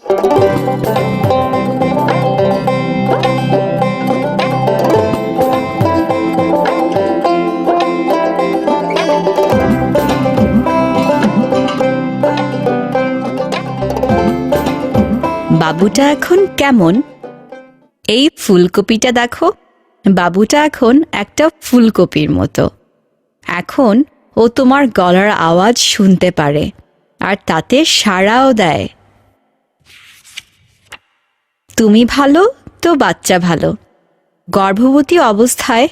বাবুটা এখন কেমন? এই ফুলকপিটা দেখো, বাবুটা এখন একটা ফুলকপির মতো। এখন ও তোমার গলার আওয়াজ শুনতে পারে আর তাতে সাড়াও দেয়। তুমি ভালো তো বাচ্চা ভালো। গর্ভবতী অবস্থায়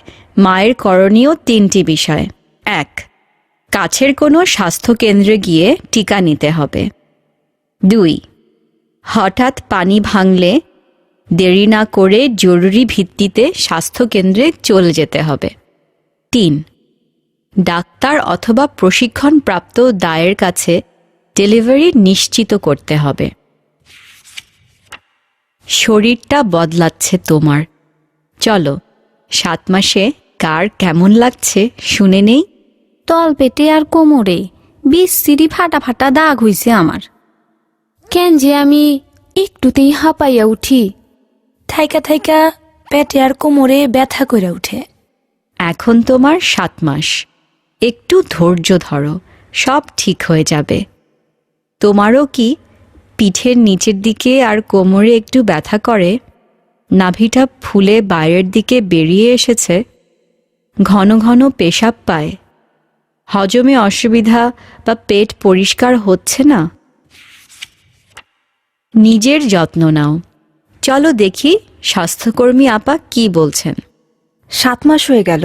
মায়ের করণীয় 3টি বিষয়। 1. কাছের কোনো স্বাস্থ্যকেন্দ্রে গিয়ে টিকা নিতে হবে। 2. হঠাৎ পানি ভাঙলে দেরি না করে জরুরি ভিত্তিতে স্বাস্থ্যকেন্দ্রে চলে যেতে হবে। 3. ডাক্তার অথবা প্রশিক্ষণপ্রাপ্ত দায়ের কাছে ডেলিভারি নিশ্চিত করতে হবে। শরীরটা বদলাচ্ছে তোমার। চলো 7 মাসে কার কেমন লাগছে শুনে নেই। তল পেটে আর কোমরে বিশ্রী ফাটা ফাটা দাগ হইছে আমার। কেন যে আমি একটুতেই হাঁপাইয়া উঠি, থাইকা থাইকা পেটে আর কোমরে ব্যথা করে উঠে। এখন তোমার 7 মাস, একটু ধৈর্য ধরো, সব ঠিক হয়ে যাবে। তোমারও কি পিঠের নিচের দিকে আর কোমরে একটু ব্যথা করে? নাভিটা ফুলে বাইরের দিকে বেরিয়ে এসেছে? ঘন ঘন পেশাব পায়? হজমে অসুবিধা বা পেট পরিষ্কার হচ্ছে না? নিজের যত্ন নাও। চলো দেখি স্বাস্থ্যকর্মী আপা কি বলছেন। 7 মাস হয়ে গেল,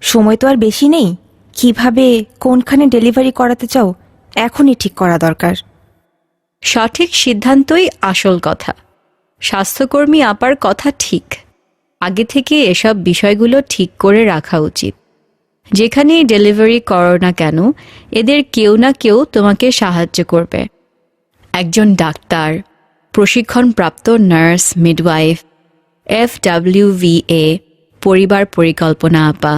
সময় তো আর বেশি নেই। কিভাবে কোনখানে ডেলিভারি করাতে চাও এখনই ঠিক করা দরকার। সঠিক সিদ্ধান্তই আসল কথা। স্বাস্থ্যকর্মী আপার কথা ঠিক। আগে থেকে এসব বিষয়গুলো ঠিক করে রাখা উচিত। যেখানেই ডেলিভারি করো না কেন, এদের কেউ না কেউ তোমাকে সাহায্য করবে। একজন ডাক্তার, প্রশিক্ষণপ্রাপ্ত নার্স, মিডওয়াইফ, FWVA পরিবার পরিকল্পনা আপা,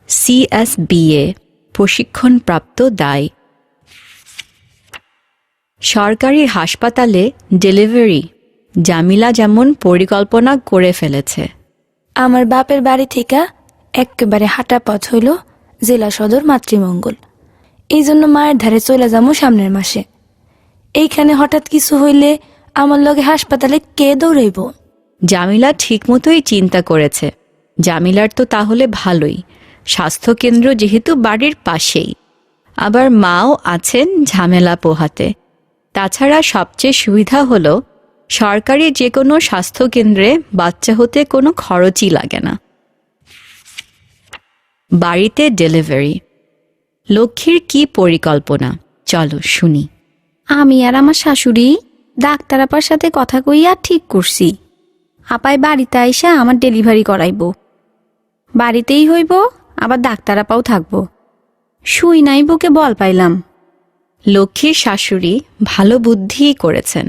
CSBA প্রশিক্ষণপ্রাপ্ত দায়। সরকারি হাসপাতালে ডেলিভারি জামিলা যেমন পরিকল্পনা করে ফেলেছে। আমার বাপের বাড়ি থেকে একেবারে হাঁটা পথ হইল জেলা সদর মাতৃমঙ্গল। এই জন্য মায়ের ধারে চলে যাবো সামনের মাসে। এইখানে হঠাৎ কিছু হইলে আমার লগে হাসপাতালে কে দৌড়াইব? জামিলা ঠিকমতোই চিন্তা করেছে। জামিলার তো তাহলে ভালোই, স্বাস্থ্যকেন্দ্র যেহেতু বাড়ির পাশেই, আবার মাও আছেন ঝামেলা পোহাতে। তাছাড়া সবচেয়ে সুবিধা হলো সরকারি যে কোনো স্বাস্থ্যকেন্দ্রে বাচ্চা হতে কোনো খরচই লাগে না। বাড়িতে ডেলিভারি, লক্ষ্মীর কি পরিকল্পনা চলো শুনি। আমি আর আমার শাশুড়ি ডাক্তার আপার সাথে কথা কইয়া ঠিক করছি, আপায় বাড়িতে আইসা আমার ডেলিভারি করাইব। বাড়িতেই হইব, আবার ডাক্তার আপাও থাকবো। শুই নাই বুকে বল পাইলাম। লক্ষ্মীর শাশুড়ি ভালো বুদ্ধিই করেছেন।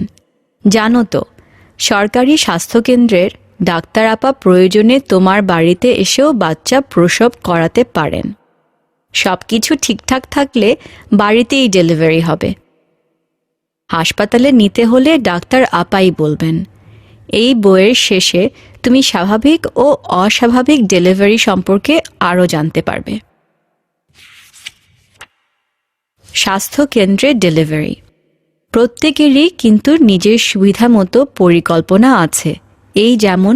জানো তো, সরকারি স্বাস্থ্যকেন্দ্রের ডাক্তার আপা প্রয়োজনে তোমার বাড়িতে এসেও বাচ্চা প্রসব করাতে পারেন। সব কিছু ঠিকঠাক থাকলে বাড়িতেই ডেলিভারি হবে। হাসপাতালে নিতে হলে ডাক্তার আপাই বলবেন। এই বইয়ের শেষে তুমি স্বাভাবিক ও অস্বাভাবিক ডেলিভারি সম্পর্কে আরও জানতে পারবে। স্বাস্থ্যকেন্দ্রে ডেলিভারি প্রত্যেকেরই কিন্তু নিজের সুবিধা মতো পরিকল্পনা আছে, এই যেমন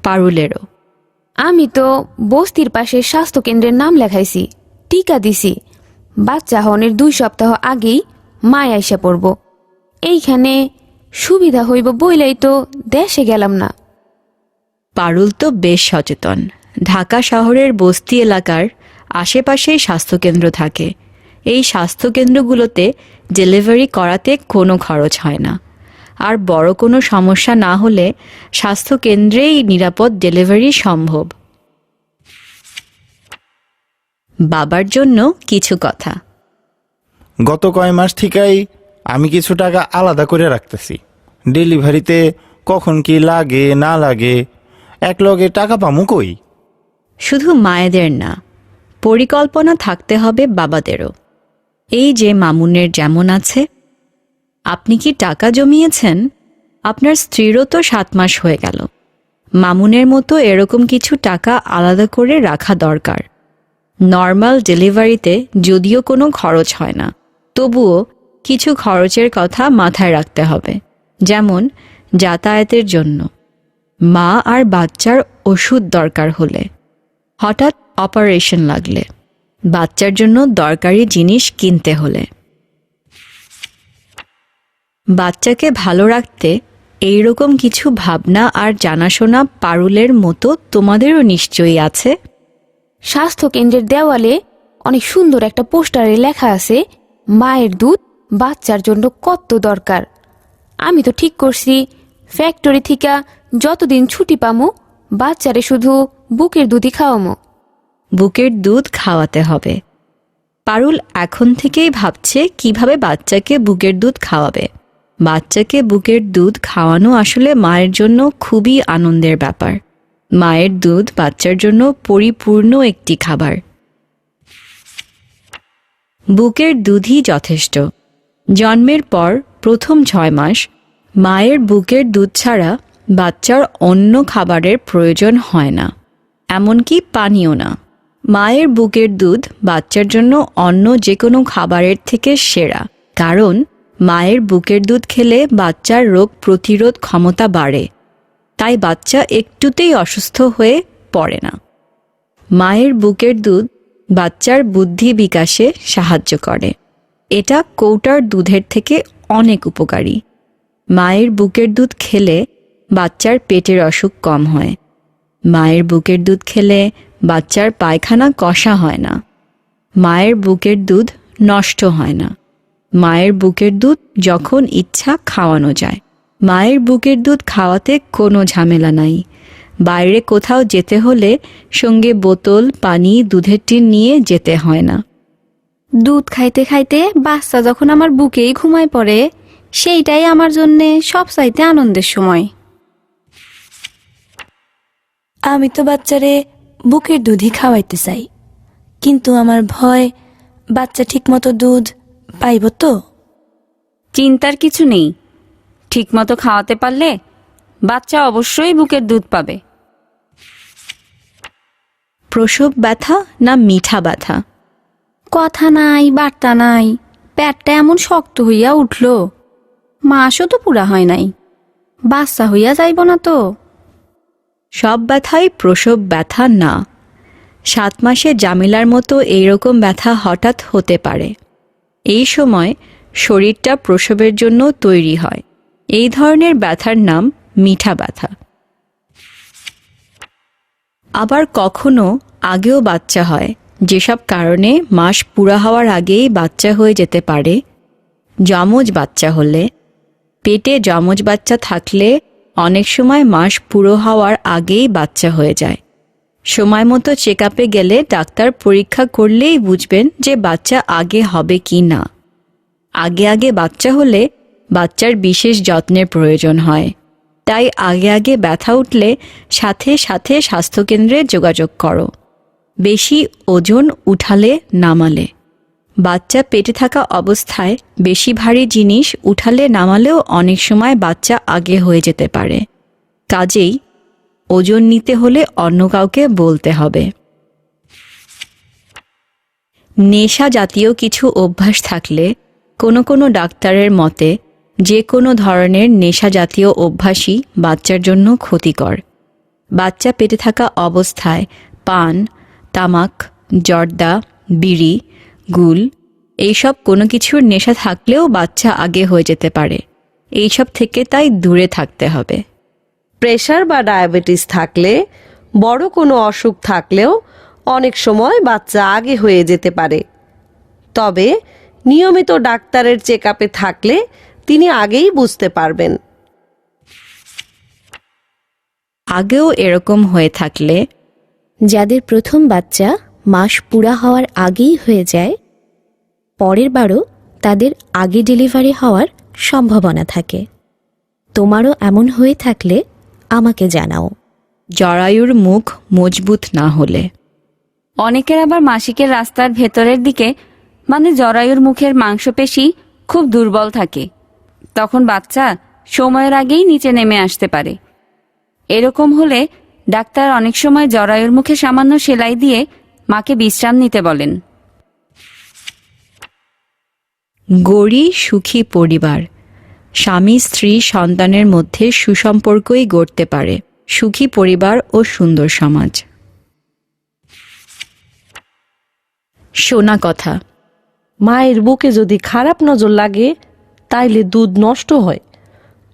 পারুলেরও। আমি তো বস্তির পাশে স্বাস্থ্যকেন্দ্রের নাম লেখাইছি, টিকা দিছি। বাচ্চা হওয়ার 2 সপ্তাহ আগেই মায় আইসা পড়ব। এইখানে সুবিধা হইব বইলেই তো দেশে গেলাম না। পারুল তো বেশ সচেতন। ঢাকা শহরের বস্তি এলাকার আশেপাশেই স্বাস্থ্যকেন্দ্র থাকে। এই স্বাস্থ্যকেন্দ্রগুলোতে ডেলিভারি করাতে কোনো খরচ হয় না। আর বড় কোনো সমস্যা না হলে স্বাস্থ্যকেন্দ্রেই নিরাপদ ডেলিভারি সম্ভব। বাবার জন্য কিছু কথা। গত কয় মাস থেকেই আমি কিছু টাকা আলাদা করে রাখতেছি। ডেলিভারিতে কখন কি লাগে না লাগে এক লগে টাকা পামু কই? শুধু মায়েদের না, পরিকল্পনা থাকতে হবে বাবাদেরও। এই যে মামুনের যেমন আছে। আপনি কি টাকা জমিয়েছেন? আপনার স্ত্রীরও তো 7 মাস হয়ে গেল। মামুনের মতো এরকম কিছু টাকা আলাদা করে রাখা দরকার। নর্মাল ডেলিভারিতে যদিও কোনো খরচ হয় না, তবুও কিছু খরচের কথা মাথায় রাখতে হবে, যেমন যাতায়াতের জন্য, মা আর বাচ্চার ওষুধ দরকার হলে, হঠাৎ অপারেশন লাগলে, বাচ্চার জন্য দরকারি জিনিস কিনতে হলে। বাচ্চাকে ভালো রাখতে এইরকম কিছু ভাবনা আর জানাশোনা পারুলের মতো তোমাদেরও নিশ্চয়ই আছে। স্বাস্থ্য কেন্দ্রের দেওয়ালে অনেক সুন্দর একটা পোস্টারে লেখা আছে মায়ের দুধ বাচ্চার জন্য কত দরকার। আমি তো ঠিক করছি ফ্যাক্টরি থেকে যতদিন ছুটি পামো বাচ্চারে শুধু বুকের দুধই খাওয়ামো। বুকের দুধ খাওয়াতে হবে। পারুল এখন থেকেই ভাবছে কিভাবে বাচ্চাকে বুকের দুধ খাওয়াবে। বাচ্চাকে বুকের দুধ খাওয়ানো আসলে মায়ের জন্য খুবই আনন্দের ব্যাপার। মায়ের দুধ বাচ্চার জন্য পরিপূর্ণ একটি খাবার। বুকের দুধই যথেষ্ট। জন্মের পর প্রথম 6 মাস মায়ের বুকের দুধ ছাড়া বাচ্চার অন্য খাবারের প্রয়োজন হয় না, এমনকি পানিও না। মায়ের বুকের দুধ বাচ্চার জন্য অন্য যে কোনো খাবারের থেকে সেরা, কারণ মায়ের বুকের দুধ খেলে বাচ্চার রোগ প্রতিরোধ ক্ষমতা বাড়ে, তাই বাচ্চা একটুতেই অসুস্থ হয়ে পড়ে না। মায়ের বুকের দুধ বাচ্চার বুদ্ধি বিকাশে সাহায্য করে। এটা কৌটার দুধের থেকে অনেক উপকারী। মায়ের বুকের দুধ খেলে বাচ্চার পেটের অসুখ কম হয়। মায়ের বুকের দুধ খেলে বাচ্চার পায়খানা কষা হয় না। মায়ের বুকের দুধ নষ্ট হয় না। মায়ের বুকের দুধ যখন ইচ্ছা খাওয়ানো যায়। মায়ের বুকের দুধ খাওয়াতে কোনো ঝামেলা নাই। বাইরে কোথাও যেতে হলে সঙ্গে বোতল, পানি, দুধের টিন নিয়ে যেতে হয় না। দুধ খাইতে খাইতে বাচ্চা যখন আমার বুকেই ঘুমায় পড়ে, সেইটাই আমার জন্যে সবচাইতে আনন্দের সময়। আমি তো বাচ্চারে বুকের দুধই খাওয়াইতে চাই, কিন্তু আমার ভয় বাচ্চা ঠিকমতো দুধ পাইব তো। চিন্তার কিছু নেই, ঠিকমতো খাওয়াতে পারলে বাচ্চা অবশ্যই বুকের দুধ পাবে। প্রসব ব্যথা না মিঠা ব্যথা? কথা নাই বার্তা নাই, পেটটা এমন শক্ত হইয়া উঠল, মাসও তো পুরা হয় নাই, বাচ্চা হইয়া যাইব না তো? সব ব্যথাই প্রসব ব্যথা না। 7 মাসে জামিলার মতো এইরকম ব্যথা হঠাৎ হতে পারে। এই সময় শরীরটা প্রসবের জন্য তৈরি হয়। এই ধরনের ব্যথার নাম মিঠা ব্যথা। আবার কখনো আগেও বাচ্চা হয়, যেসব কারণে মাস পুরা হওয়ার আগেই বাচ্চা হয়ে যেতে পারে। যমজ বাচ্চা হলে, পেটে যমজ বাচ্চা থাকলে অনেক সময় মাস পুরো হওয়ার আগেই বাচ্চা হয়ে যায়। সময় মতো চেক আপে গেলে ডাক্তার পরীক্ষা করলেই বুঝবেন যে বাচ্চা আগে হবে কি না। আগে আগে বাচ্চা হলে বাচ্চার বিশেষ যত্নের প্রয়োজন হয়, তাই আগে আগে ব্যথা উঠলে সাথে সাথে স্বাস্থ্যকেন্দ্রে যোগাযোগ করো। বেশি ওজন উঠালে নামালে, বাচ্চা পেটে থাকা অবস্থায় বেশি ভারী জিনিস উঠালে নামালেও অনেক সময় বাচ্চা আগে হয়ে যেতে পারে। কাজেই ওজন নিতে হলে অন্য কাউকে বলতে হবে। নেশা জাতীয় কিছু অভ্যাস থাকলে কোনো কোনো ডাক্তারের মতে যে কোনো ধরনের নেশা জাতীয় অভ্যাসই বাচ্চার জন্য ক্ষতিকর। বাচ্চা পেটে থাকা অবস্থায় পান, তামাক, জর্দা, বিড়ি, গুল এইসব কোনো কিছুর নেশা থাকলেও বাচ্চা আগে হয়ে যেতে পারে। এইসব থেকে তাই দূরে থাকতে হবে। প্রেশার বা ডায়াবেটিস থাকলে, বড় কোনো অসুখ থাকলেও অনেক সময় বাচ্চা আগে হয়ে যেতে পারে। তবে নিয়মিত ডাক্তারের চেকআপে থাকলে তিনি আগেই বুঝতে পারবেন। আগেও এরকম হয়ে থাকলে, যাদের প্রথম বাচ্চা মাস পুরা হওয়ার আগেই হয়ে যায়, পরের বারও তাদের আগে ডেলিভারি হওয়ার সম্ভাবনা থাকে। তোমারও এমন হয়ে থাকলে আমাকে জানাও। জরায়ুর মুখ মজবুত না হলে, অনেকের আবার মাসিকের রাস্তার ভেতরের দিকে মানে জরায়ুর মুখের মাংসপেশি খুব দুর্বল থাকে, তখন বাচ্চা সময়ের আগেই নিচে নেমে আসতে পারে। এরকম হলে ডাক্তার অনেক সময় জরায়ুর মুখে সামান্য সেলাই দিয়ে মাকে বিশ্রাম নিতে বলেন। গড়ি সুখী পরিবার। স্বামী স্ত্রী সন্তানের মধ্যে সুসম্পর্কই গড়তে পারে সুখী পরিবার ও সুন্দর সমাজ। শোনা কথা। মায়ের বুকে যদি খারাপ নজর লাগে তাইলে দুধ নষ্ট হয়,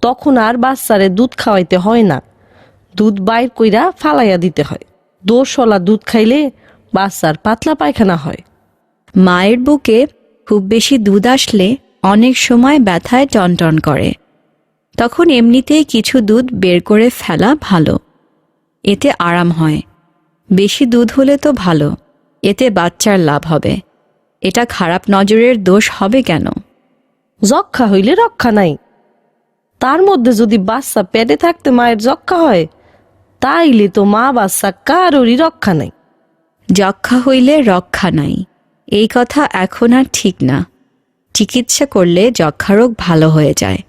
তখন আর বাচ্চারে দুধ খাওয়াইতে হয় না, দুধ বাইর কইরা ফালাইয়া দিতে হয়। দোষওয়ালা দুধ খাইলে বাচ্চার পাতলা পায়খানা হয়। মায়ের বুকে খুব বেশি দুধ আসলে অনেক সময় ব্যথায় টনটন করে, তখন এমনিতেই কিছু দুধ বের করে ফেলা ভালো, এতে আরাম হয়। বেশি দুধ হলে তো ভালো, এতে বাচ্চার লাভ হবে। এটা খারাপ নজরের দোষ হবে কেন? যক্ষা হইলে রক্ষা নাই, তার মধ্যে যদি বাচ্চা পেটে থাকতে মায়ের যক্ষা হয় তাইলে তো মা বাচ্চা কারোরই রক্ষা নাই। যক্ষা হইলে রক্ষা নাই, এই কথা এখন আর ঠিক না। চিকিৎসা করলে যক্ষা রোগ ভালো হয়ে যায়।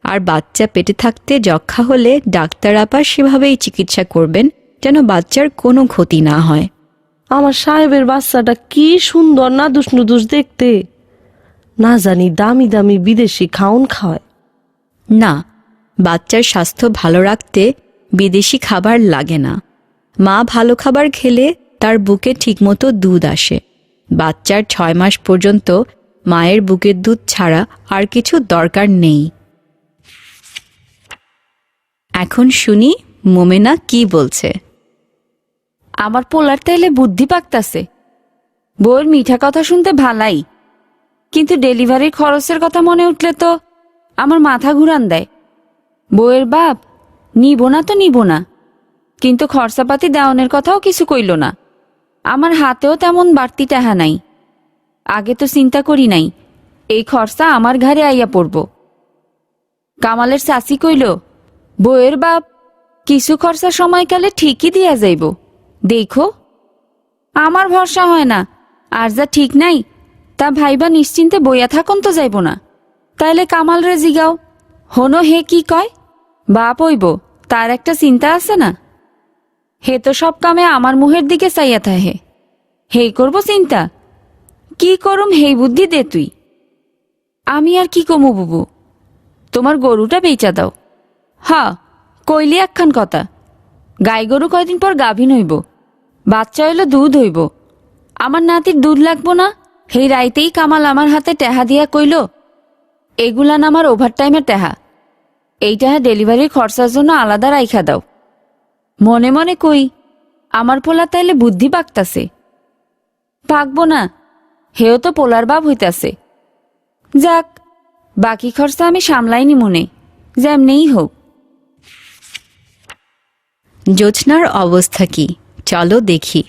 আর বাচ্চা পেটে থাকতে যক্ষা হলে ডাক্তার আপা সেভাবেই চিকিৎসা করবেন যেন বাচ্চার কোনো ক্ষতি না হয়। আমার সাহেবের বাচ্চাটা কি সুন্দর নাদুস নুদুস দেখতে, না জানি দামি দামি বিদেশি খাউন খাওয়ায়। না, বাচ্চার স্বাস্থ্য ভালো রাখতে বিদেশি খাবার লাগে না। মা ভালো খাবার খেলে তার বুকে ঠিকমতো দুধ আসে। বাচ্চার 6 মাস পর্যন্ত মায়ের বুকের দুধ ছাড়া আর কিছু দরকার নেই। এখন শুনি মোমেনা কি বলছে। আমার পোলার তাইলে বুদ্ধি পাকতাছে। বউয়ের মিঠা কথা শুনতে ভালাই, কিন্তু ডেলিভারির খরচের কথা মনে উঠলে তো আমার মাথা ঘুরান দেয়। বউয়ের বাপ নিব না তো নিব না, কিন্তু খরচাপাতি দেওয়ানের কথাও কিছু কইল না। আমার হাতেও তেমন বাড়তি টাহা নাই। আগে তো চিন্তা করি নাই এই খরচা আমার ঘাড়ে আইয়া পড়ব। কামালের চাচি কইল, বউয়ের বাপ কিছু খরচা সময়কালে ঠিকই দিয়া যাইব, দেখো। আমার ভরসা হয় না, আর যা ঠিক নাই তা ভাইবা নিশ্চিন্তে বইয়া থাকুন তো যাইব না। তাইলে কামাল রে জিগাও, হনো হে কি কয়। বাপ হইব তার একটা চিন্তা আছে না? হে তো সব কামে আমার মুহের দিকে চাইয়া থাহে। হেই করব চিন্তা, কি করুম হেই বুদ্ধি দে তুই। আমি আর কি কমু বুবু, তোমার গরুটা বেচা দাও। হা, কইলি একখান কথা। গাই গরু কয়দিন পর গাভীন হইব, বাচ্চা হইলে দুধ হইব। আমার নাতির দুধ লাগবো না? হেই রাইতেই কামাল আমার হাতে টেহা দিয়া কইল, এগুলান আমার ওভারটাইমের টেহা, এই টেহা ডেলিভারির খরচার জন্য আলাদা রাইখা দাও। মনে মনে কই, আমার পোলা তাইলে বুদ্ধি পাকতাছে। পাকবো না, হেও তো পোলার বাপ হইতাছে। যাক, বাকি খরচা আমি সামলাইনি মনে, যেমনেই হোক। জোছনার অবস্থা কি চলো দেখি।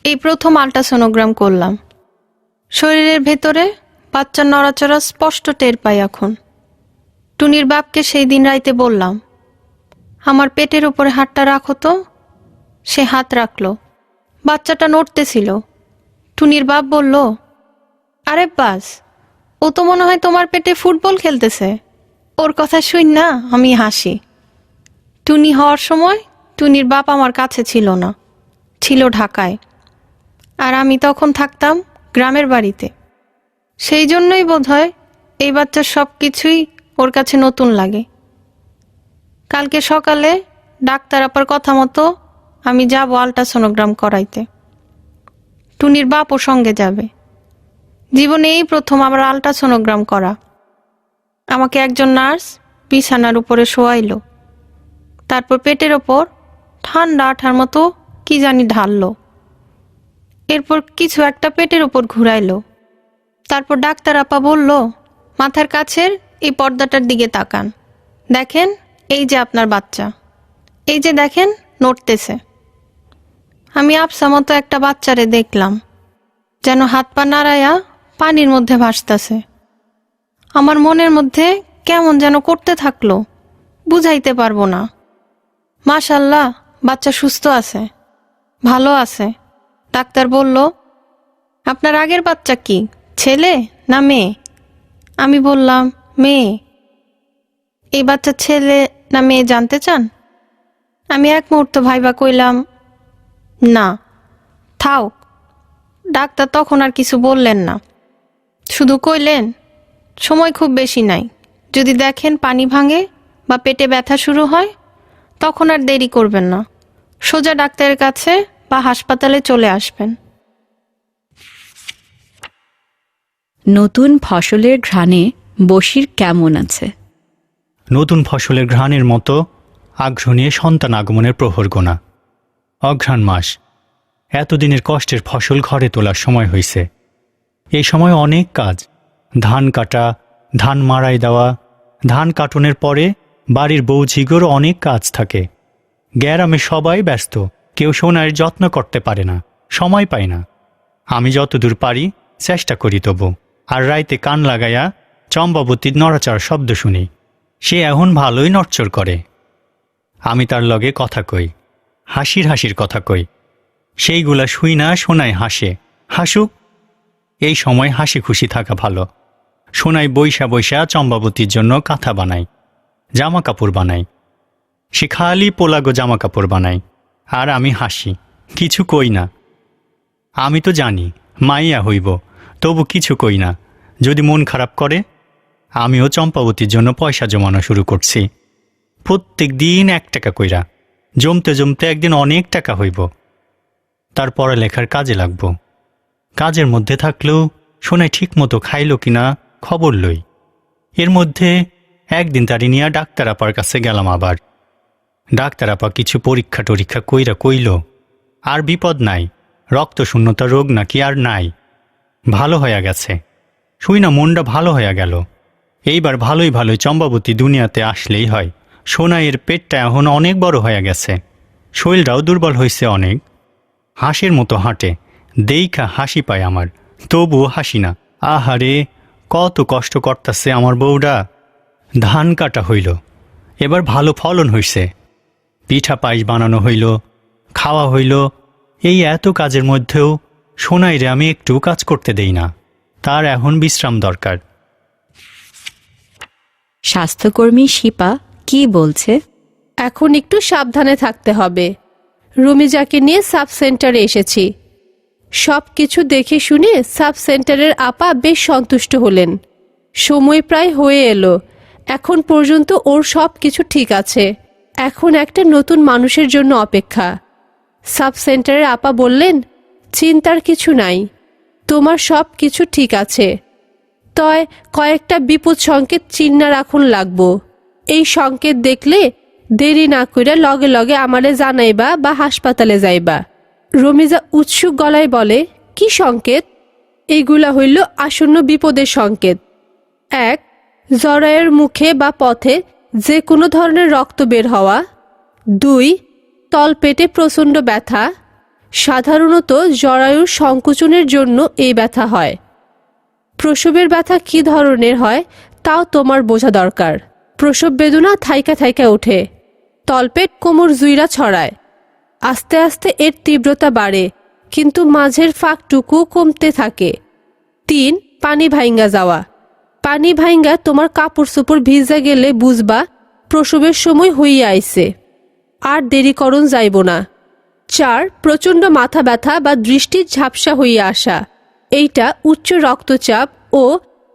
এই প্রথম আল্ট্রাসোনোগ্রাম করলাম। শরীরের ভেতরে বাচ্চার নড়াচড়া স্পষ্ট টের পাই এখন। টুনির বাপকে সেই দিন রাইতে বললাম, আমার পেটের উপরে হাতটা রাখো তো। সে হাত রাখলো, বাচ্চাটা নড়তেছিল। টুনির বাপ বলল, আরে বাস, ও তো মনে হয় তোমার পেটে ফুটবল খেলতেছে। ওর কথা শুন না আমি হাসি। টুনি হওয়ার সময় টুনির বাপ আমার কাছে ছিল না, ছিল ঢাকায়। আর আমি তখন থাকতাম গ্রামের বাড়িতে। সেই জন্যই বোধহয় এই বাচ্চার সব কিছুই ওর কাছে নতুন লাগে। কালকে সকালে ডাক্তার আপার কথা মতো আমি যাব আল্ট্রাসোনোগ্রাম করাইতে। টুনির বাপও সঙ্গে যাবে। জীবনে এই প্রথম আমার আল্ট্রাসোনোগ্রাম করা। আমাকে একজন নার্স বিছানার উপরে শোয়াইলো, তারপর পেটের ওপর ঠান্ডা আঠার মতো কি জানি ঢাললো। এরপর কিছু একটা পেটের ওপর ঘুরাইলো। তারপর ডাক্তার আপা বলল, মাথার কাছের এই পর্দাটার দিকে তাকান, দেখেন এই যে আপনার বাচ্চা, এই যে দেখেন নড়তেছে। আমি আবসা মতো একটা বাচ্চারে দেখলাম, যেন হাত পা নাড়ায়া পানির মধ্যে ভাসতেছে। আমার মনের মধ্যে কেমন যেন করতে থাকলো, বুঝাইতে পারবো না। মাশাল্লাহ, বাচ্চা সুস্থ আছে, ভালো আছে। ডাক্তার বলল, আপনার আগের বাচ্চা কি ছেলে না মেয়ে? আমি বললাম মেয়ে। এই বাচ্চা ছেলে না মেয়ে জানতে চান? আমি এক মুহূর্ত ভাইবা কইলাম না, থাও। ডাক্তার তখন আর কিছু বললেন না, শুধু কইলেন সময় খুব বেশি নাই, যদি দেখেন পানি ভাঙে বা পেটে ব্যথা শুরু হয় তখন আর দেরি করবেন না, সোজা ডাক্তারের কাছে বা হাসপাতালে চলে আসবেন। নতুন ফসলের ঘ্রাণে বশির কেমন আছে? নতুন ফসলের ঘ্রাণের মতো আগ্রহ নিয়ে সন্তান আগমনের প্রহর গোনা। অঘ্রাণ মাস, এতদিনের কষ্টের ফসল ঘরে তোলার সময় হইছে। এই সময় অনেক কাজ, ধান কাটা, ধান মাড়াই দেওয়া, ধান কাটনের পরে বাড়ির বউঝিগোর অনেক কাজ থাকে। গ্রামে সবাই ব্যস্ত, কেউ সোনাইয়ের যত্ন করতে পারে না, সময় পায় না। আমি যতদূর পারি চেষ্টা করি তবু। আর রাইতে কান লাগাইয়া চম্পাবতীর নড়াচড়ার শব্দ শুনি। সে এখন ভালোই নড়চড় করে। আমি তার লগে কথা কই, হাসির হাসির কথা কই। সেইগুলা শুই না সোনাই হাসে। হাসুক, এই সময় হাসি খুশি থাকা ভালো। সোনাই বৈশা বৈশা চম্পাবতীর জন্য কাঁথা বানাই, জামা কাপড় বানাই। সে খালি পোলাগো জামা কাপড় বানাই, আর আমি হাসি, কিছু কই না। আমি তো জানি মাইয়া হইব, তবু কিছু কই না। যদি মন খারাপ করে, আমিও চম্পাবতীর জন্য পয়সা জমানো শুরু করছি। প্রত্যেক দিন 1 টাকা কইরা, জমতে জমতে একদিন অনেক টাকা হইব। তার পড়ালেখার কাজে লাগব। কাজের মধ্যে থাকলেও সোনাই ঠিক মতো খাইল কিনা খবর লই। এর মধ্যে একদিন তারি নিয়ে ডাক্তার আপার কাছে গেলাম আবার। ডাক্তার আপা কিছু পরীক্ষা টরীক্ষা কইরা কইল, আর বিপদ নাই, রক্তশূন্যতা রোগ নাকি আর নাই, ভালো হইয়া গেছে। শুই না মনটা ভালো হইয়া গেল। এইবার ভালোই ভালোই চম্পাবতী দুনিয়াতে আসলেই হয়। সোনাইয়ের পেটটা এখন অনেক বড় হইয়া গেছে, শরীরটাও দুর্বল হয়েছে অনেক। হাঁসের মতো হাঁটে, দেইখা হাসি পায় আমার, তবুও হাসি না। আহারে, কত কষ্ট করতেছে আমার বউরা। ধান কাটা হইল, এবার ভালো ফলন হইছে। পিঠা পায়েস বানানো হইল, খাওয়া হইল। এই এত কাজের মধ্যেও সোনাইরে আমি একটু কাজ করতে দেই না। তার এখন বিশ্রাম দরকার। স্বাস্থ্যকর্মী শিপা কি বলছে? এখন একটু সাবধানে থাকতে হবে। রুমিজাকে নিয়ে সাব সেন্টারে এসেছি। সব কিছু দেখে শুনে সাব সেন্টারের আপা বেশ সন্তুষ্ট হলেন। সময় প্রায় হয়ে এলো, এখন পর্যন্ত ওর সব কিছু ঠিক আছে। এখন একটা নতুন মানুষের জন্য অপেক্ষা। সাব সেন্টারের আপা বললেন, চিন্তার কিছু নাই, তোমার সব কিছু ঠিক আছে। তয় কয়েকটা বিপদ সংকেত চিহ্ন রাখুন লাগবো। এই সংকেত দেখলে দেরি না করে লগে লগে আমারে জানাইবা বা হাসপাতালে যাইবা। রমিজা উৎসুক গলায় বলে, কি সংকেত? এইগুলা হইল আসন্ন বিপদের সংকেত। 1. জরায়ের মুখে বা পথে যে কোনো ধরনের রক্ত বের হওয়া। 2. তলপেটে প্রচণ্ড ব্যথা। সাধারণত জরায়ুর সংকোচনের জন্য এই ব্যথা হয়। প্রসবের ব্যথা কী ধরনের হয় তাও তোমার বোঝা দরকার। প্রসব বেদনা থাইকা থাইকা ওঠে, তলপেট কোমর জুইরা ছড়ায়। আস্তে আস্তে এর তীব্রতা বাড়ে, কিন্তু মাঝের ফাঁকটুকু কমতে থাকে। 3. পানি ভাইঙ্গা যাওয়া। পানি ভাইঙ্গা তোমার কাপড় চোপড় ভিজা গেলে বুঝবা প্রসবের সময় হইয়া আইছে, আর দেরি করণ যাইব না। 4. প্রচণ্ড মাথা ব্যথা বা দৃষ্টির ঝাপসা হইয়া আসা। এইটা উচ্চ রক্তচাপ ও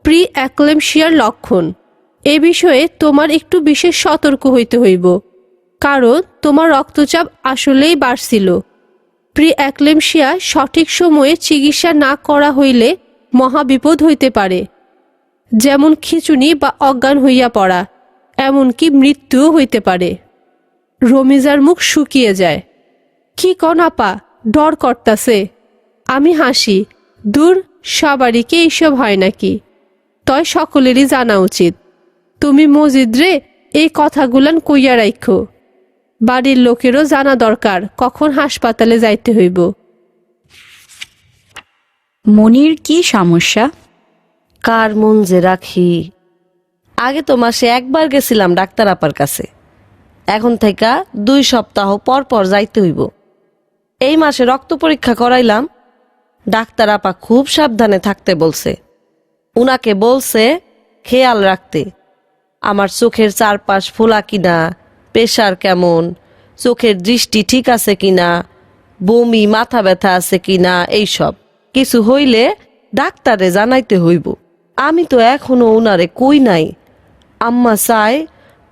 প্রি অ্যাক্লেমশিয়ার লক্ষণ। এ বিষয়ে তোমার একটু বিশেষ সতর্ক হইতে হইব, কারণ তোমার রক্তচাপ আসলেই বাড়ছিল। প্রি অ্যাক্লেমশিয়া সঠিক সময়ে চিকিৎসা না করা হইলে মহাবিপদ হইতে পারে, যেমন খিঁচুনি বা অজ্ঞান হইয়া পড়া, এমনকি মৃত্যুও হইতে পারে। রমিজার মুখ শুকিয়ে যায়। কি কন আপা, ডর করতাছে? আমি হাসি, দূর, সবারই কি এইসব হয় নাকি? তয় সকলেরই জানা উচিত। তুমি মজিদরে এই কথাগুলান কইয়া রাখো। বাড়ির লোকেরও জানা দরকার কখন হাসপাতালে যাইতে হইব। মনির কি সমস্যা? কার মন যে রাখি। আগে তো মাসে একবার গেছিলাম ডাক্তার আপার কাছে, এখন থেকে 2 সপ্তাহ পর পর যাইতে হইব। এই মাসে রক্ত পরীক্ষা করাইলাম, ডাক্তার আপা খুব সাবধানে থাকতে বলছে। উনাকে বলছে খেয়াল রাখতে, আমার চোখের চারপাশ ফোলা কিনা, প্রেশার কেমন, চোখের দৃষ্টি ঠিক আছে কিনা, বমি মাথা ব্যথা আছে কিনা, এইসব কিছু হইলে ডাক্তারে জানাইতে হইব। আমি তো এখনো ওনারে কই নাই। আম্মা চায়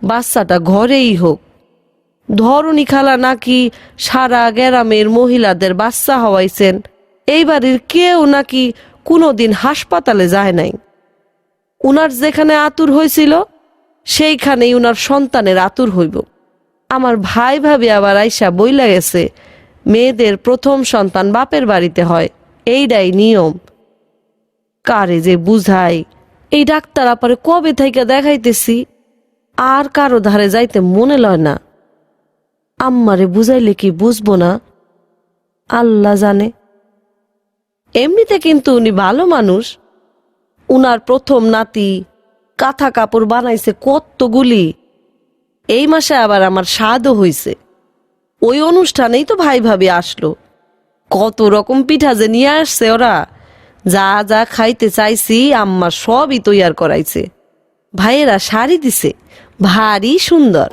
বাচ্চাটা ঘরেই হোক। ধরণী খালা নাকি সারা গ্রামের মহিলাদের বাচ্চা হওয়াইছেন, এই বাড়ির কেউ নাকি কোনোদিন হাসপাতালে যায় নাই। উনার যেখানে আতুর হয়েছিল সেইখানেই উনার সন্তানের আতুর হইব। আমার ভাই ভাবি আবার আইসা বইলা গেছে, মেয়েদের প্রথম সন্তান বাপের বাড়িতে হয়, এইটাই নিয়ম। কারে যে বুঝাই, এই ডাক্তার আপারে কবে থেকে দেখাইতেছি, আর কারো ধারে যাইতে মনে লয় না। আম্মারে বুঝাইলে কি বুঝবো না, আল্লাহ জানে। এমনিতে কিন্তু উনি ভালো মানুষ। উনার প্রথম নাতি কাঁথা কাপড় বানাইছে কতগুলি। এই মাসে আবার আমার স্বাদও হইছে। ওই অনুষ্ঠানেই তো ভাই ভাবি আসলো। কত রকম পিঠা যে নিয়ে আসছে ওরা, যা যা খাইতে চাইছি আম্মা সবই তৈয়ার করাইছে। ভাইয়েরা শাড়ি দিছে, ভারী সুন্দর।